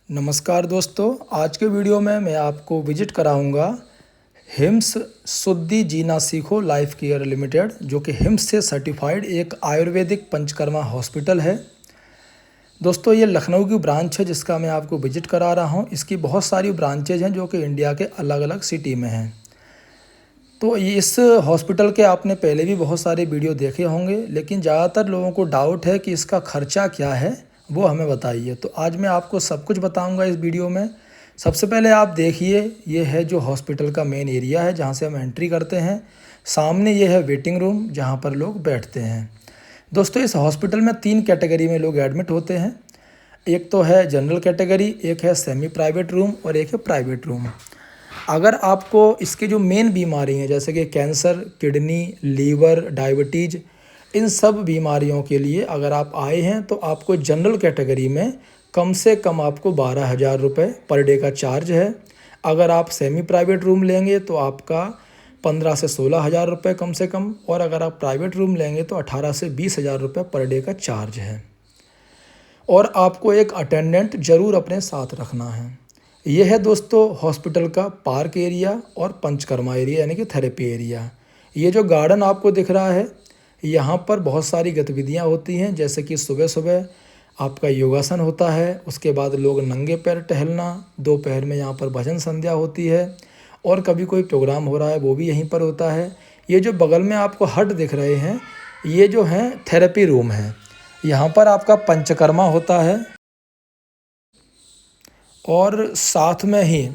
नमस्कार दोस्तों, आज के वीडियो में मैं आपको विजिट कराऊंगा हिम्स शुद्धि जीना सीखो लाइफ केयर लिमिटेड, जो कि हिम्स से सर्टिफाइड एक आयुर्वेदिक पंचकर्मा हॉस्पिटल है। दोस्तों, ये लखनऊ की ब्रांच है जिसका मैं आपको विजिट करा रहा हूँ। इसकी बहुत सारी ब्रांचेज हैं जो कि इंडिया के अलग अलग सिटी में हैं। तो इस हॉस्पिटल के आपने पहले भी बहुत सारे वीडियो देखे होंगे, लेकिन ज़्यादातर लोगों को डाउट है कि इसका खर्चा क्या है, वो हमें बताइए। तो आज मैं आपको सब कुछ बताऊंगा इस वीडियो में। सबसे पहले आप देखिए, ये है जो हॉस्पिटल का मेन एरिया है जहाँ से हम एंट्री करते हैं। सामने ये है वेटिंग रूम जहाँ पर लोग बैठते हैं। दोस्तों, इस हॉस्पिटल में 3 कैटेगरी में लोग एडमिट होते हैं। एक तो है जनरल कैटेगरी, एक है सेमी प्राइवेट रूम और एक है प्राइवेट रूम। अगर आपको इसकी जो मेन बीमारी हैं जैसे कि कैंसर, किडनी, लीवर, डायबिटीज़, इन सब बीमारियों के लिए अगर आप आए हैं तो आपको जनरल कैटेगरी में कम से कम आपको 12,000 रुपये पर डे का चार्ज है। अगर आप सेमी प्राइवेट रूम लेंगे तो आपका 15 से 16,000 रुपये कम से कम, और अगर आप प्राइवेट रूम लेंगे तो 18 से 20,000 रुपये पर डे का चार्ज है। और आपको एक अटेंडेंट ज़रूर अपने साथ रखना है। यह है दोस्तों हॉस्पिटल का पार्क एरिया और पंचकर्मा एरिया यानी कि थेरेपी एरिया। ये जो गार्डन आपको दिख रहा है, यहाँ पर बहुत सारी गतिविधियाँ होती हैं, जैसे कि सुबह सुबह आपका योगासन होता है, उसके बाद लोग नंगे पैर टहलना, दोपहर में यहाँ पर भजन संध्या होती है, और कभी कोई प्रोग्राम हो रहा है वो भी यहीं पर होता है। ये जो बगल में आपको हट दिख रहे हैं, ये जो हैं थेरेपी रूम है। यहाँ पर आपका पंचकर्मा होता है, और साथ में ही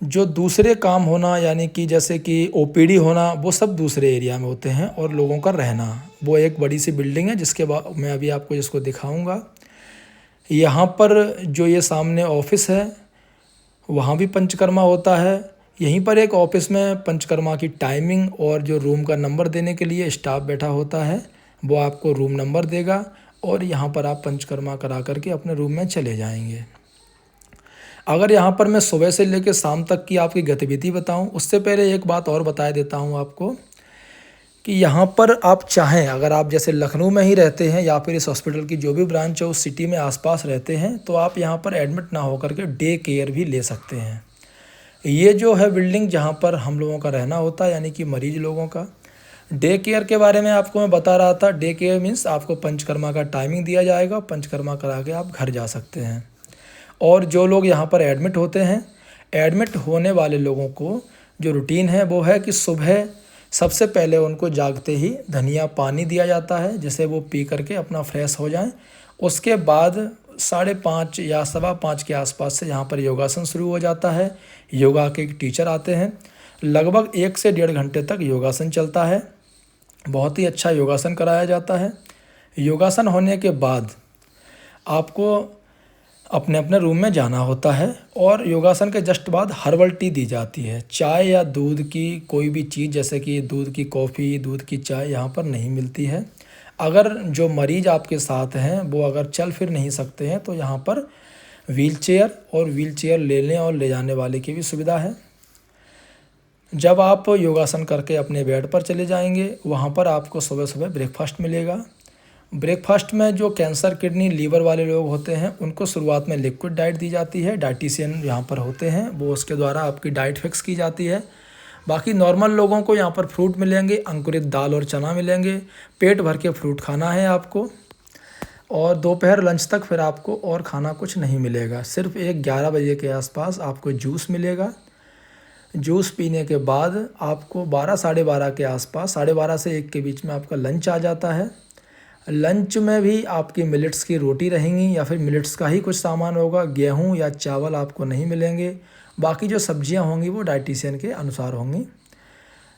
जो दूसरे काम होना यानी कि जैसे कि ओपीडी होना, वो सब दूसरे एरिया में होते हैं। और लोगों का रहना, वो एक बड़ी सी बिल्डिंग है जिसके बाद मैं अभी आपको जिसको दिखाऊंगा। यहाँ पर जो ये सामने ऑफिस है, वहाँ भी पंचकर्मा होता है। यहीं पर एक ऑफिस में पंचकर्मा की टाइमिंग और जो रूम का नंबर देने के लिए स्टाफ बैठा होता है, वो आपको रूम नंबर देगा, और यहाँ पर आप पंचकर्मा करा करके अपने रूम में चले जाएंगे। अगर यहाँ पर मैं सुबह से लेकर शाम तक की आपकी गतिविधि बताऊँ, उससे पहले एक बात और बता देता हूँ आपको कि यहाँ पर आप चाहें, अगर आप जैसे लखनऊ में ही रहते हैं या फिर इस हॉस्पिटल की जो भी ब्रांच है उस सिटी में आसपास रहते हैं, तो आप यहाँ पर एडमिट ना होकर के डे केयर भी ले सकते हैं। ये जो है बिल्डिंग जहाँ पर हम लोगों का रहना होता है, यानी कि मरीज लोगों का। डे केयर के बारे में आपको मैं बता रहा था। डे केयर मीन्स आपको पंचकर्मा का टाइमिंग दिया जाएगा, पंचकर्मा करा के आप घर जा सकते हैं। और जो लोग यहाँ पर एडमिट होते हैं, एडमिट होने वाले लोगों को जो रूटीन है वो है कि सुबह सबसे पहले उनको जागते ही धनिया पानी दिया जाता है, जिसे वो पी करके अपना फ्रेश हो जाएं। उसके बाद 5:30 या 5:15 के आसपास से यहाँ पर योगासन शुरू हो जाता है। योगा के एक टीचर आते हैं, लगभग 1 से 1.5 घंटे तक योगासन चलता है। बहुत ही अच्छा योगासन कराया जाता है। योगासन होने के बाद आपको अपने अपने रूम में जाना होता है, और योगासन के जस्ट बाद हर्बल टी दी जाती है। चाय या दूध की कोई भी चीज़ जैसे कि दूध की कॉफ़ी, दूध की चाय यहाँ पर नहीं मिलती है। अगर जो मरीज़ आपके साथ हैं वो अगर चल फिर नहीं सकते हैं तो यहाँ पर व्हीलचेयर और व्हीलचेयर लेने और ले जाने वाले की भी सुविधा है। जब आप योगासन करके अपने बेड पर चले जाएंगे, वहाँ पर आपको सुबह सुबह ब्रेकफास्ट मिलेगा। ब्रेकफास्ट में जो कैंसर, किडनी, लीवर वाले लोग होते हैं उनको शुरुआत में लिक्विड डाइट दी जाती है। डाइटिशियन यहाँ पर होते हैं, वो उसके द्वारा आपकी डाइट फिक्स की जाती है। बाकी नॉर्मल लोगों को यहाँ पर फ्रूट मिलेंगे, अंकुरित दाल और चना मिलेंगे। पेट भर के फ्रूट खाना है आपको, और दोपहर लंच तक फिर आपको और खाना कुछ नहीं मिलेगा। सिर्फ 11 बजे के आसपास आपको जूस मिलेगा। जूस पीने के बाद आपको 12, 12:30 के आसपास, 12:30 से 1 के बीच में आपका लंच आ जाता है। लंच में भी आपकी मिलेट्स की रोटी रहेंगी या फिर मिलेट्स का ही कुछ सामान होगा। गेहूं या चावल आपको नहीं मिलेंगे। बाकी जो सब्जियां होंगी वो डाइटिशियन के अनुसार होंगी।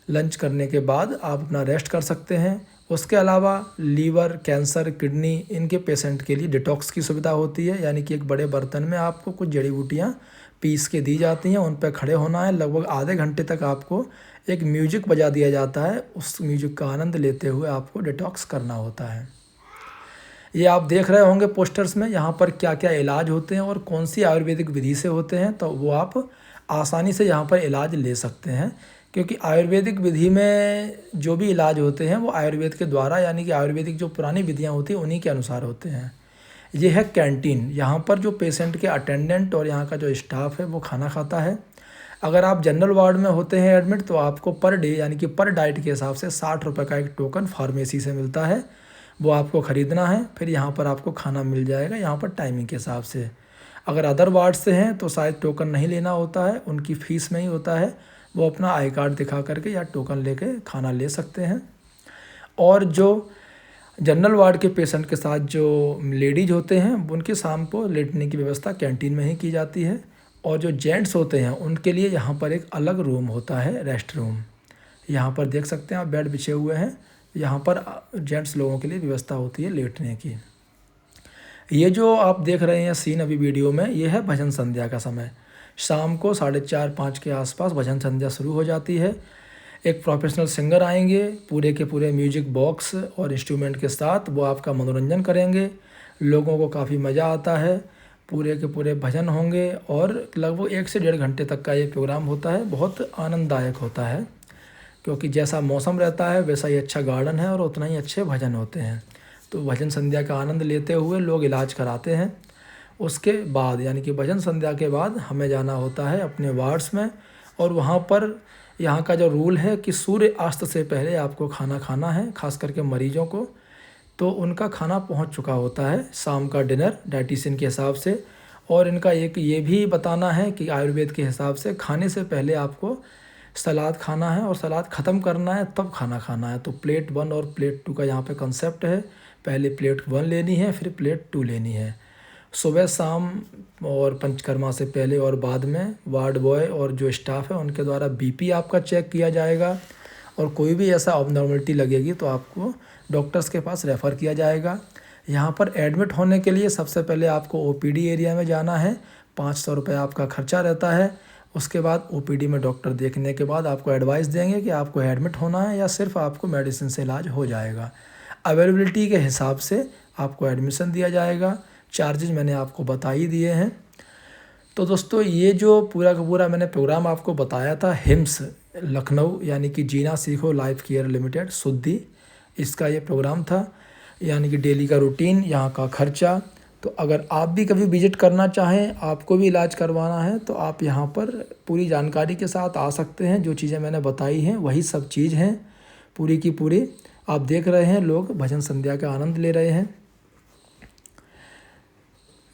लंच करने के बाद आप अपना रेस्ट कर सकते हैं। उसके अलावा लीवर, कैंसर, किडनी, इनके पेशेंट के लिए डिटॉक्स की सुविधा होती है, यानी कि एक बड़े बर्तन में आपको कुछ जड़ी बूटियाँ पीस के दी जाती हैं, उन पर खड़े होना है। लगभग आधे घंटे तक आपको एक म्यूजिक बजा दिया जाता है, उस म्यूजिक का आनंद लेते हुए आपको डिटॉक्स करना होता है। ये आप देख रहे होंगे पोस्टर्स में यहाँ पर क्या क्या इलाज होते हैं और कौन सी आयुर्वेदिक विधि से होते हैं, तो वो आप आसानी से यहाँ पर इलाज ले सकते हैं। क्योंकि आयुर्वेदिक विधि में जो भी इलाज होते हैं वो आयुर्वेद के द्वारा, यानी कि आयुर्वेदिक जो पुरानी विधियाँ होती हैं उन्हीं के अनुसार होते हैं। ये है कैंटीन। यहाँ पर जो पेशेंट के अटेंडेंट और यहाँ का जो स्टाफ है वो खाना खाता है। अगर आप जनरल वार्ड में होते हैं एडमिट तो आपको पर डे यानी कि पर डाइट के हिसाब से 60 रुपये का एक टोकन फार्मेसी से मिलता है, वो आपको ख़रीदना है। फिर यहाँ पर आपको खाना मिल जाएगा यहाँ पर टाइमिंग के हिसाब से। अगर अदर वार्ड से हैं तो शायद टोकन नहीं लेना होता है, उनकी फ़ीस में ही होता है, वो अपना आई कार्ड दिखा करके या टोकन लेके खाना ले सकते हैं। और जो जनरल वार्ड के पेशेंट के साथ जो लेडीज होते हैं उनके शाम को लेटने की व्यवस्था कैंटीन में ही की जाती है। और जो जेंट्स होते हैं उनके लिए यहाँ पर एक अलग रूम होता है, रेस्ट रूम। यहाँ पर देख सकते हैं आप, बेड बिछे हुए हैं, यहाँ पर जेंट्स लोगों के लिए व्यवस्था होती है लेटने की। ये जो आप देख रहे हैं सीन अभी वीडियो में, ये है भजन संध्या का समय। शाम को 4:30-5 के आसपास भजन संध्या शुरू हो जाती है। एक प्रोफेशनल सिंगर आएंगे पूरे के पूरे म्यूजिक बॉक्स और इंस्ट्रूमेंट के साथ, वो आपका मनोरंजन करेंगे। लोगों को काफ़ी मज़ा आता है, पूरे के पूरे भजन होंगे और लगभग 1 से 1.5 घंटे तक का ये प्रोग्राम होता है। बहुत आनंददायक होता है क्योंकि जैसा मौसम रहता है वैसा ही अच्छा गार्डन है और उतना ही अच्छे भजन होते हैं। तो भजन संध्या का आनंद लेते हुए लोग इलाज कराते हैं। उसके बाद यानी कि भजन संध्या के बाद हमें जाना होता है अपने वार्ड्स में, और वहाँ पर यहाँ का जो रूल है कि सूर्य अस्त से पहले आपको खाना खाना है। खास करके मरीजों को तो उनका खाना पहुँच चुका होता है, शाम का डिनर डाइटिशियन के हिसाब से। और इनका एक ये भी बताना है कि आयुर्वेद के हिसाब से खाने से पहले आपको सलाद खाना है और सलाद ख़त्म करना है तब खाना खाना है। तो प्लेट 1 और प्लेट 2 का यहाँ पे कंसेप्ट है। पहले प्लेट 1 लेनी है, फिर प्लेट 2 लेनी है। सुबह शाम और पंचकर्मा से पहले और बाद में वार्ड बॉय और जो स्टाफ है उनके द्वारा बीपी आपका चेक किया जाएगा, और कोई भी ऐसा अबनॉर्मलिटी लगेगी तो आपको डॉक्टर्स के पास रेफ़र किया जाएगा। यहाँ पर एडमिट होने के लिए सबसे पहले आपको ओपीडी एरिया में जाना है। 500 रुपये आपका खर्चा रहता है। उसके बाद ओपीडी में डॉक्टर देखने के बाद आपको एडवाइस देंगे कि आपको एडमिट होना है या सिर्फ आपको मेडिसिन से इलाज हो जाएगा। अवेलेबिलिटी के हिसाब से आपको एडमिशन दिया जाएगा। चार्जेज मैंने आपको बता ही दिए हैं। तो दोस्तों ये जो पूरा का पूरा मैंने प्रोग्राम आपको बताया था हिम्स लखनऊ यानी कि जीना सीखो लाइफ केयर लिमिटेड शुद्धि, इसका ये प्रोग्राम था। यानी कि डेली का रूटीन, यहाँ का खर्चा। तो अगर आप भी कभी विजिट करना चाहें, आपको भी इलाज करवाना है, तो आप यहाँ पर पूरी जानकारी के साथ आ सकते हैं। जो चीज़ें मैंने बताई हैं वही सब चीज़ हैं पूरी की पूरी। आप देख रहे हैं लोग भजन संध्या का आनंद ले रहे हैं।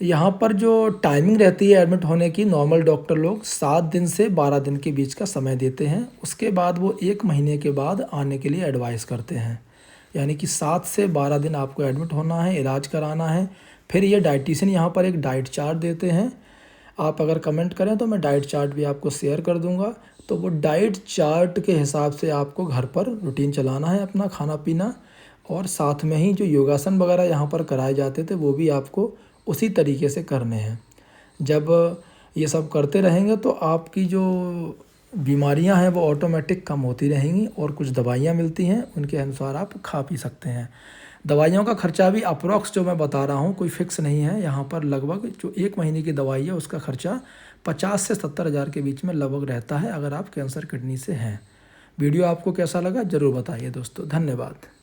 यहाँ पर जो टाइमिंग रहती है एडमिट होने की, नॉर्मल डॉक्टर लोग 7 दिन से 12 दिन के बीच का समय देते हैं। उसके बाद वो 1 महीने के बाद आने के लिए एडवाइस करते हैं। यानी कि 7 से 12 दिन आपको एडमिट होना है, इलाज कराना है। फिर ये डाइटिशियन यहाँ पर एक डाइट चार्ट देते हैं। आप अगर कमेंट करें तो मैं डाइट चार्ट भी आपको शेयर कर दूँगा। तो वो डाइट चार्ट के हिसाब से आपको घर पर रूटीन चलाना है अपना खाना पीना, और साथ में ही जो योगासन वगैरह यहाँ पर कराए जाते थे वो भी आपको उसी तरीके से करने हैं। जब ये सब करते रहेंगे तो आपकी जो बीमारियां हैं वो ऑटोमेटिक कम होती रहेंगी, और कुछ दवाइयां मिलती हैं उनके अनुसार आप खा पी सकते हैं। दवाइयों का खर्चा भी अप्रॉक्स जो मैं बता रहा हूँ कोई फिक्स नहीं है। यहाँ पर लगभग जो 1 महीने की दवाई है उसका खर्चा 50 से 70 हज़ार के बीच में लगभग रहता है अगर आप कैंसर किडनी से हैं। वीडियो आपको कैसा लगा ज़रूर बताइए दोस्तों। धन्यवाद।